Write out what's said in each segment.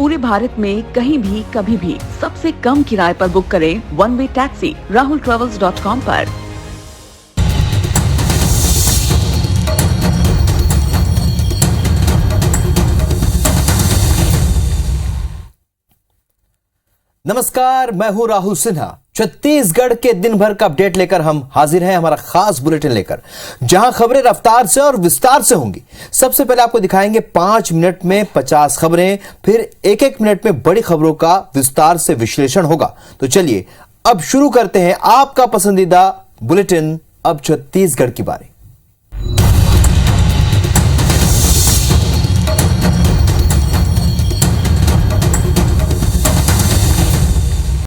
पूरे भारत में कहीं भी कभी भी सबसे कम किराए पर बुक करें वन वे टैक्सी rahultravels.com पर। नमस्कार, मैं हूं राहुल सिन्हा। छत्तीसगढ़ के दिन भर का अपडेट लेकर हम हाजिर हैं, हमारा खास बुलेटिन लेकर, जहां खबरें रफ्तार से और विस्तार से होंगी। सबसे पहले आपको दिखाएंगे 5 मिनट में 50 खबरें, फिर एक एक मिनट में बड़ी खबरों का विस्तार से विश्लेषण होगा। तो चलिए अब शुरू करते हैं आपका पसंदीदा बुलेटिन, अब छत्तीसगढ़ की बारी।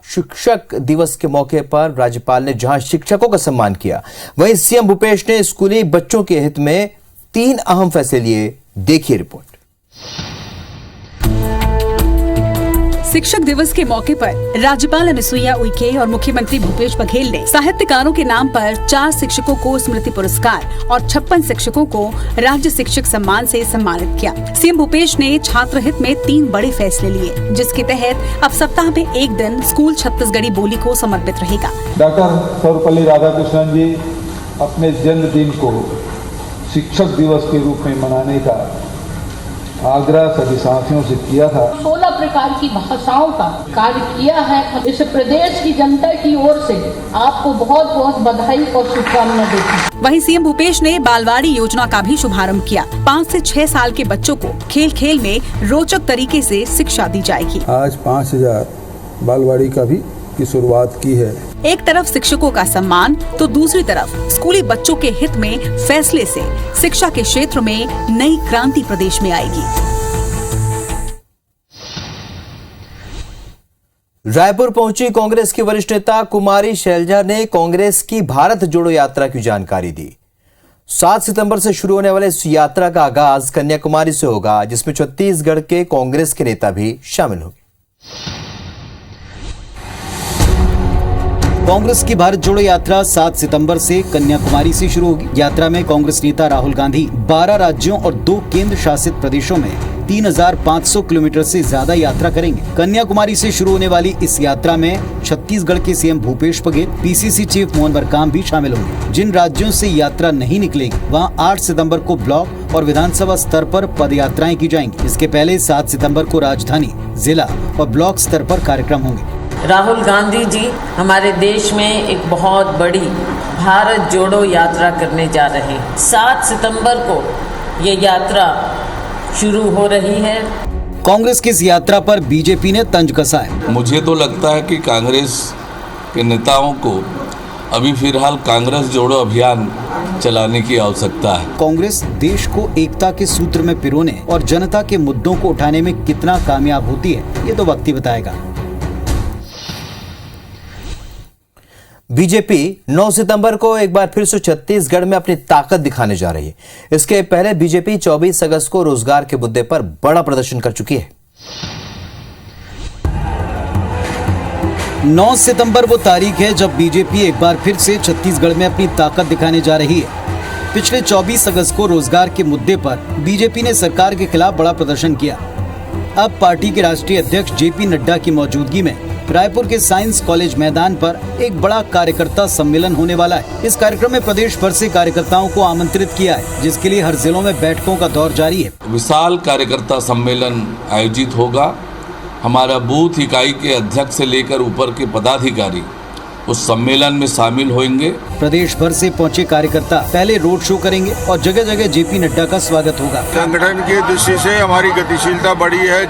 शिक्षक दिवस के मौके पर राज्यपाल ने जहां शिक्षकों का सम्मान किया, वहीं सीएम भूपेश ने स्कूली बच्चों के हित में 3 अहम फैसले लिए। देखिए रिपोर्ट। शिक्षक दिवस के मौके पर राज्यपाल अनुसुईया उइके और मुख्यमंत्री भूपेश बघेल ने साहित्यकारों के नाम पर 4 शिक्षकों को स्मृति पुरस्कार और 56 शिक्षकों को राज्य शिक्षक सम्मान से सम्मानित किया। सीएम भूपेश ने छात्र हित में 3 बड़े फैसले लिए, जिसके तहत अब सप्ताह में एक दिन स्कूल छत्तीसगढ़ी बोली को समर्पित रहेगा। डॉक्टर सर्वपल्ली राधाकृष्णन जी अपने जन्मदिन को शिक्षक दिवस के रूप में मनाने का आग्रह सभी साथियों से किया था। 16 प्रकार की भाषाओं का कार्य किया है। इस प्रदेश की जनता की ओर से आपको बहुत बहुत बधाई और शुभकामनाएं देती हूं। वहीं सीएम भूपेश ने बालवाड़ी योजना का भी शुभारंभ किया। 5 से 6 साल के बच्चों को खेल खेल में रोचक तरीके से शिक्षा दी जाएगी। आज 5000 बालवाड़ी का भी की शुरुआत की है। एक तरफ शिक्षकों का सम्मान तो दूसरी तरफ स्कूली बच्चों के हित में फैसले से शिक्षा के क्षेत्र में नई क्रांति प्रदेश में आएगी। रायपुर पहुंची कांग्रेस की वरिष्ठ नेता कुमारी शैलजा ने कांग्रेस की भारत जोड़ो यात्रा की जानकारी दी। 7 सितंबर से शुरू होने वाले इस यात्रा का आगाज कन्याकुमारी से होगा, जिसमें छत्तीसगढ़ के कांग्रेस के नेता भी शामिल होंगे। कांग्रेस की भारत जोड़ो यात्रा 7 सितंबर से कन्याकुमारी से शुरू होगी। यात्रा में कांग्रेस नेता राहुल गांधी 12 राज्यों और 2 केंद्र शासित प्रदेशों में 3500 किलोमीटर से ज्यादा यात्रा करेंगे। कन्याकुमारी से शुरू होने वाली इस यात्रा में छत्तीसगढ़ के CM Bhupesh Baghel, PCC chief Mohan Markam भी शामिल होंगे। जिन राज्यों से यात्रा नहीं निकलेगी, वहां 8 सितंबर को ब्लॉक और विधानसभा स्तर पर पद यात्राएं की जाएंगी। इसके पहले 7 सितंबर को राजधानी, जिला और ब्लॉक स्तर पर कार्यक्रम होंगे। राहुल गांधी जी हमारे देश में एक बहुत बड़ी भारत जोड़ो यात्रा करने जा रहे हैं। 7 सितंबर को ये यात्रा शुरू हो रही है। कांग्रेस की इस यात्रा पर बीजेपी ने तंज कसा है। मुझे तो लगता है कि कांग्रेस के नेताओं को अभी फिलहाल कांग्रेस जोड़ो अभियान चलाने की आवश्यकता है। कांग्रेस देश को एकता के सूत्र में पिरोने और जनता के मुद्दों को उठाने में कितना कामयाब होती है, ये तो वक्त ही बताएगा। बीजेपी 9 सितंबर को एक बार फिर से छत्तीसगढ़ में अपनी ताकत दिखाने जा रही है। इसके पहले बीजेपी 24 अगस्त को रोजगार के मुद्दे पर बड़ा प्रदर्शन कर चुकी है। 9 सितंबर वो तारीख है जब बीजेपी एक बार फिर से छत्तीसगढ़ में अपनी ताकत दिखाने जा रही है। पिछले 24 अगस्त को रोजगार के मुद्दे पर बीजेपी ने सरकार के खिलाफ बड़ा प्रदर्शन किया। अब पार्टी के राष्ट्रीय अध्यक्ष जेपी नड्डा की मौजूदगी में रायपुर के साइंस कॉलेज मैदान पर एक बड़ा कार्यकर्ता सम्मेलन होने वाला है। इस कार्यक्रम में प्रदेश भर से कार्यकर्ताओं को आमंत्रित किया है, जिसके लिए हर जिलों में बैठकों का दौर जारी है। विशाल कार्यकर्ता सम्मेलन आयोजित होगा। हमारा बूथ इकाई के अध्यक्ष से लेकर ऊपर के पदाधिकारी उस सम्मेलन में शामिल होंगे। प्रदेश भर से पहुंचे कार्यकर्ता पहले रोड शो करेंगे और जगह जगह जेपी नड्डा का स्वागत होगा। संगठन की दृष्टि से हमारी गतिशीलता बढ़ी है।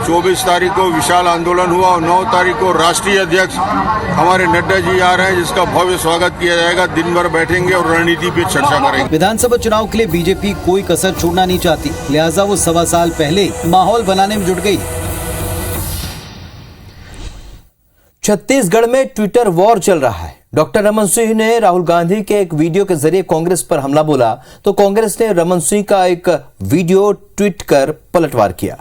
24 तारीख को विशाल आंदोलन हुआ और 9 तारीख को राष्ट्रीय अध्यक्ष हमारे नड्डा जी आ रहे हैं, जिसका भव्य स्वागत किया जाएगा। दिन भर बैठेंगे और रणनीति पे चर्चा करेंगे। विधानसभा चुनाव के लिए बीजेपी कोई कसर छोड़ना नहीं चाहती, लिहाजा वो 1.25 साल पहले माहौल बनाने में जुट गई। छत्तीसगढ़ में ट्विटर वॉर चल रहा है। डॉक्टर रमन सिंह ने राहुल गांधी के एक वीडियो के जरिए कांग्रेस पर हमला बोला, तो कांग्रेस ने रमन सिंह का एक वीडियो ट्वीट कर पलटवार किया।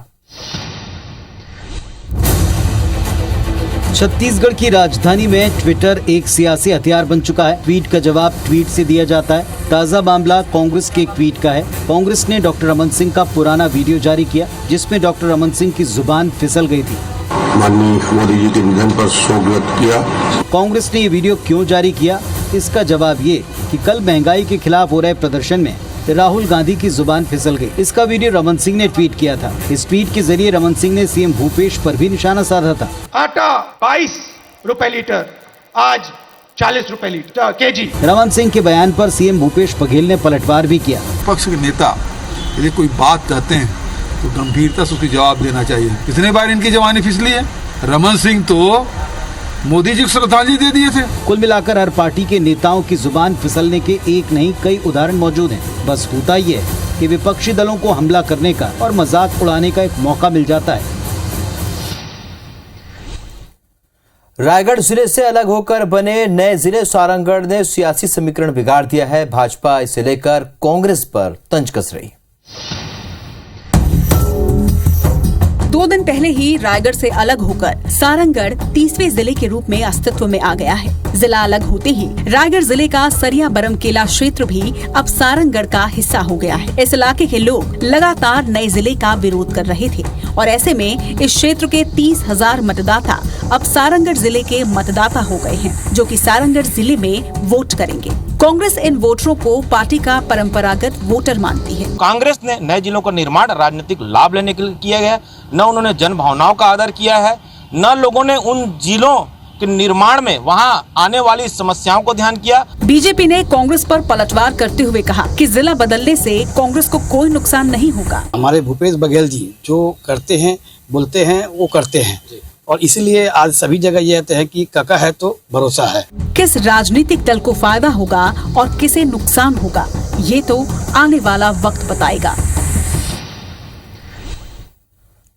छत्तीसगढ़ की राजधानी में ट्विटर एक सियासी हथियार बन चुका है। ट्वीट का जवाब ट्वीट से दिया जाता है। ताज़ा मामला कांग्रेस के एक ट्वीट का है। कांग्रेस ने डॉक्टर रमन सिंह का पुराना वीडियो जारी किया जिसमें डॉक्टर रमन सिंह की जुबान फिसल गई थी। माननीय मोदी जी के निधन पर शोक व्यक्त किया। कांग्रेस ने ये वीडियो क्यों जारी किया, इसका जवाब ये कि कल महंगाई के खिलाफ हो रहे प्रदर्शन में राहुल गांधी की जुबान फिसल गई। इसका वीडियो रमन सिंह ने ट्वीट किया था। इस ट्वीट के जरिए रमन सिंह ने सीएम भूपेश पर भी निशाना साधा था। आटा 22 रुपए लीटर, आज 40 रुपए लीटर केजी। रमन सिंह के बयान पर सीएम भूपेश बघेल ने पलटवार भी किया। पक्ष के नेता यदि कोई बात कहते हैं तो गंभीरता से उसकी जवाब देना चाहिए। कितने बार इनकी जवानी फिसली है। रमन सिंह तो मोदी जी को श्रद्धांजलि दे दिए थे। कुल मिलाकर हर पार्टी के नेताओं की जुबान फिसलने के एक नहीं कई उदाहरण मौजूद हैं। बस होता ही है कि विपक्षी दलों को हमला करने का और मजाक उड़ाने का एक मौका मिल जाता है। रायगढ़ जिले से अलग होकर बने नए जिले सारंगगढ़ ने सियासी समीकरण बिगाड़ दिया है। भाजपा इसे लेकर कांग्रेस पर तंज कस रही। 2 दिन पहले ही रायगढ़ से अलग होकर सारंगगढ़ 30वें जिले के रूप में अस्तित्व में आ गया है। जिला अलग होते ही रायगढ़ जिले का सरिया बरमकेला क्षेत्र भी अब सारंगगढ़ का हिस्सा हो गया है। इस इलाके के लोग लगातार नए जिले का विरोध कर रहे थे और ऐसे में इस क्षेत्र के 30,000 मतदाता अब सारंगगढ़ जिले के मतदाता हो गए हैं, जो कि सारंगगढ़ जिले में वोट करेंगे। कांग्रेस इन वोटरों को पार्टी का परंपरागत वोटर मानती है। कांग्रेस ने नए जिलों का निर्माण राजनीतिक लाभ लेने के लिए किया गया, न उन्होंने जन भावनाओं का आदर किया है, न लोगों ने उन जिलों के निर्माण में वहां आने वाली समस्याओं को ध्यान किया। बीजेपी ने कांग्रेस पर पलटवार करते हुए कहा कि जिला बदलने से कांग्रेस को कोई नुकसान नहीं होगा। हमारे भूपेश बघेल जी जो करते हैं, बोलते हैं, वो करते हैं और इसीलिए आज सभी जगह ये कहते हैं कि काका है तो भरोसा है। किस राजनीतिक दल को फायदा होगा और किसे नुकसान होगा, ये तो आने वाला वक्त बताएगा।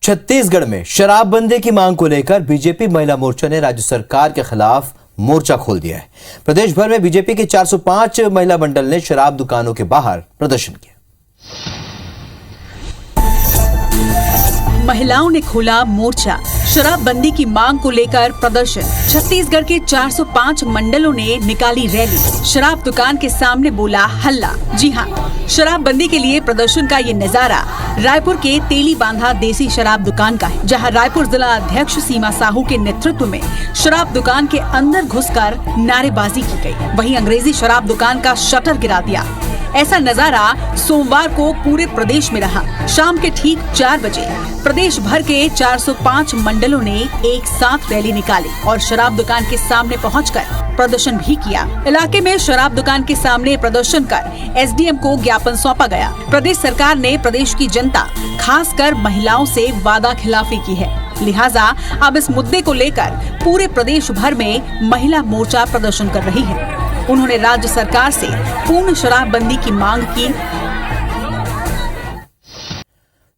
छत्तीसगढ़ में शराबबंदी की मांग को लेकर बीजेपी महिला मोर्चा ने राज्य सरकार के खिलाफ मोर्चा खोल दिया है। प्रदेश भर में बीजेपी के 405 महिला मंडल ने शराब दुकानों के बाहर प्रदर्शन किया। महिलाओं ने खोला मोर्चा, शराबबंदी की मांग को लेकर प्रदर्शन। छत्तीसगढ़ के 405 मंडलों ने निकाली रैली, शराब दुकान के सामने बोला हल्ला। जी हाँ, शराबबंदी के लिए प्रदर्शन का ये नजारा रायपुर के तेली बांधा देसी शराब दुकान का है, जहां रायपुर जिला अध्यक्ष सीमा साहू के नेतृत्व में शराब दुकान के अंदर घुसकर नारेबाजी की गई। वहीं अंग्रेजी शराब दुकान का शटर गिरा दिया। ऐसा नजारा सोमवार को पूरे प्रदेश में रहा। शाम के ठीक 4 बजे प्रदेश भर के 405 मंडलों ने एक साथ रैली निकाली और शराब दुकान के सामने पहुंचकर प्रदर्शन भी किया। इलाके में शराब दुकान के सामने प्रदर्शन कर एसडीएम को ज्ञापन सौंपा गया। प्रदेश सरकार ने प्रदेश की जनता, खासकर महिलाओं से वादा खिलाफी की है, लिहाजा अब इस मुद्दे को लेकर पूरे प्रदेश भर में महिला मोर्चा प्रदर्शन कर रही है। उन्होंने राज्य सरकार से पूर्ण शराबबंदी की मांग की।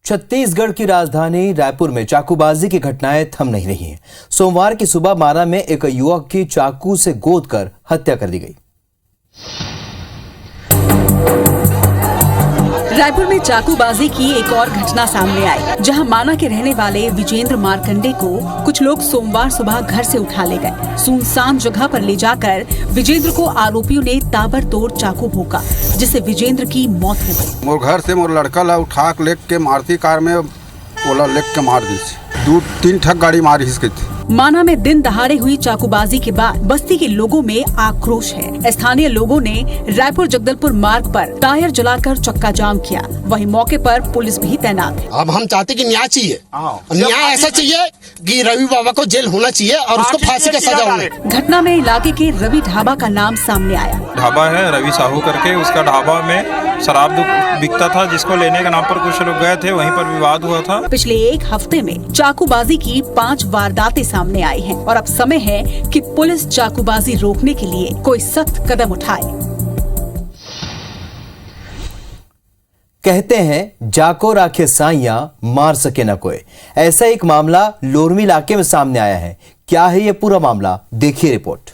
छत्तीसगढ़ की राजधानी रायपुर में चाकूबाजी की घटनाएं थम नहीं रही हैं। सोमवार की सुबह मारा में एक युवक की चाकू से गोदकर हत्या कर दी गई। रायपुर में चाकूबाजी की एक और घटना सामने आई, जहां माना के रहने वाले विजेंद्र मार्कंडे को कुछ लोग सोमवार सुबह घर से उठा ले गए। सुनसान जगह पर ले जाकर विजेंद्र को आरोपियों ने ताबड़तोड़ चाकू भोंका, जिससे विजेंद्र की मौत हो गई। मोर घर से मोर लड़का ला उठा के लेके के मारती कार में ओला लेके के मार दी। 2-3 ठक गाड़ी मारी इसके थी। माना में दिन दहाड़े हुई चाकूबाजी के बाद बस्ती के लोगों में आक्रोश है। स्थानीय लोगों ने रायपुर जगदलपुर मार्ग पर टायर जलाकर चक्का जाम किया। वहीं मौके पर पुलिस भी तैनात है। अब हम चाहते कि न्याय चाहिए, न्याय ऐसा चाहिए कि रवि बाबा को जेल होना चाहिए और उसको फांसी का सजा होना। घटना में इलाके के रवि ढाबा का नाम सामने आया। ढाबा है रवि साहू करके, उसका ढाबा में शराब बिकता था, जिसको लेने के नाम पर कुछ लोग गए थे, वहीं पर विवाद हुआ था। पिछले 1 हफ्ते में चाकूबाजी की 5 वारदातें सामने आई हैं और अब समय है कि पुलिस चाकूबाजी रोकने के लिए कोई सख्त कदम उठाए। कहते हैं जाको राखे साइया मार सके न कोई। ऐसा एक मामला लोरमी इलाके में सामने आया है। क्या है ये पूरा मामला, देखिए रिपोर्ट।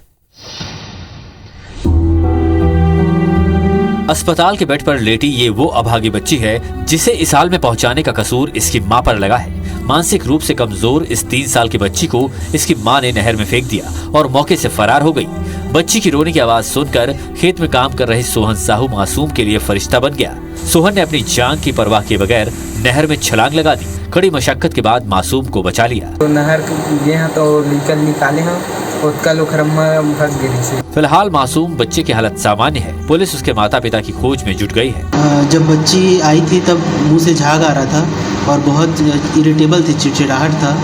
अस्पताल के बेड पर लेटी ये वो अभागी बच्ची है जिसे इस हाल में पहुंचाने का कसूर इसकी मां पर लगा है। मानसिक रूप से कमजोर इस 3 साल की बच्ची को इसकी मां ने नहर में फेंक दिया और मौके से फरार हो गई। बच्ची की रोने की आवाज सुनकर खेत में काम कर रहे सोहन साहू मासूम के लिए फरिश्ता बन गया। सोहन ने अपनी जान की परवाह किए बगैर नहर में छलांग लगा दी। कड़ी मशक्कत के बाद मासूम को बचा लिया। तो नहर गए हैं तो निकाले हैं, उसका लोखरम्मा फंस गई से। फिलहाल मासूम बच्चे की हालत सामान्य है। पुलिस उसके माता पिता की खोज में जुट गई है। जब बच्ची आई थी तब मुंह से झाग आ रहा था और बहुत इरिटेबल थी, चिड़चिड़ाहट था।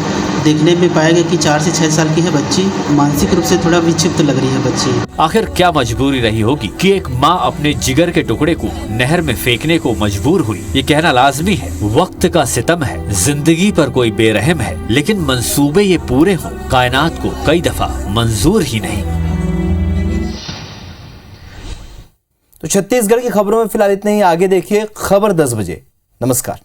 देखने में पाया गया कि 4 से 6 साल की है बच्ची। मानसिक रूप से थोड़ा विक्षिप्त लग रही है बच्ची। आखिर क्या मजबूरी रही होगी कि एक माँ अपने जिगर के टुकड़े को नहर में फेंकने को मजबूर हुई? ये कहना लाजमी है, वक्त का सितम है। जिंदगी पर कोई बेरहम है, लेकिन मंसूबे ये पूरे हों कायनात को कई दफा मंजूर ही नहीं। तो छत्तीसगढ़ की खबरों में फिलहाल इतना ही। आगे देखिए खबर 10 बजे। नमस्कार।